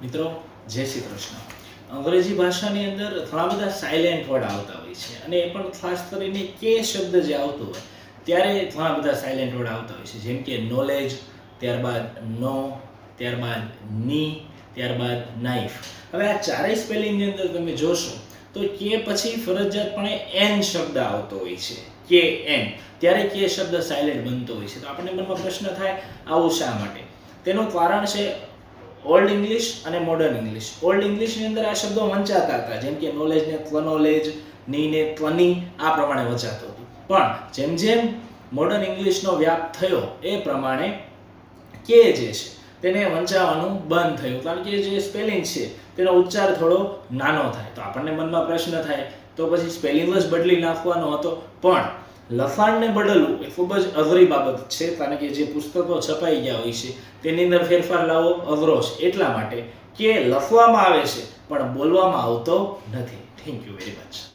મિત્રો જય શ્રી કૃષ્ણ. અંગ્રેજી ભાષાની અંદર ઘણા બધા સાયલેન્ટ વર્ડ આવતા હોય છે અને એ પણ ખાસ કરીને કે શબ્દ જે આવતો હોય ત્યારે ઘણા બધા સાયલેન્ટ વર્ડ આવતા હોય છે, જેમ કે નોલેજ, ત્યારબાદ નો, ત્યારબાદ ની, ત્યારબાદ નાઇફ. હવે આ ચારેય સ્પેલિંગની અંદર તમે જોશો તો કે પછી ફરજિયાતપણે એન શબ્દ આવતો હોય છે, કે એન, ત્યારે કે શબ્દ સાયલેન્ટ બનતો હોય છે. તો આપણને મનમાં પ્રશ્ન થાય આવું શા માટે? તેનું કારણ છે ઓલ્ડ ઇંગ્લિશ અને મોડર્ન ઇંગ્લિશ. ઓલ્ડ ઇંગ્લિશની અંદર આ શબ્દો વંચાતા હતા, જેમ કે નોલેજને ત્વનોલેજ, નીને ત્વની, આ પ્રમાણે વંચાતું હતું. પણ જેમ જેમ મોડર્ન ઇંગ્લિશનો વ્યાપ થયો એ પ્રમાણે કે જે છે તેને વંચાવવાનું બંધ થયું, કારણ કે જે સ્પેલિંગ છે તેનો ઉચ્ચાર થોડો નાનો થાય. તો આપણને મનમાં પ્રશ્ન થાય તો પછી સ્પેલિંગ જ બદલી નાખવાનો હતો. પણ લખાણને બદલવું એ ખૂબ જ અઘરી બાબત છે, કારણ કે જે પુસ્તકો છપાઈ ગયા હોય છે તેની અંદર ફેરફાર લાવવો અઘરો છે. એટલા માટે કે લખવામાં આવે છે પણ બોલવામાં આવતો નથી. Thank you very much.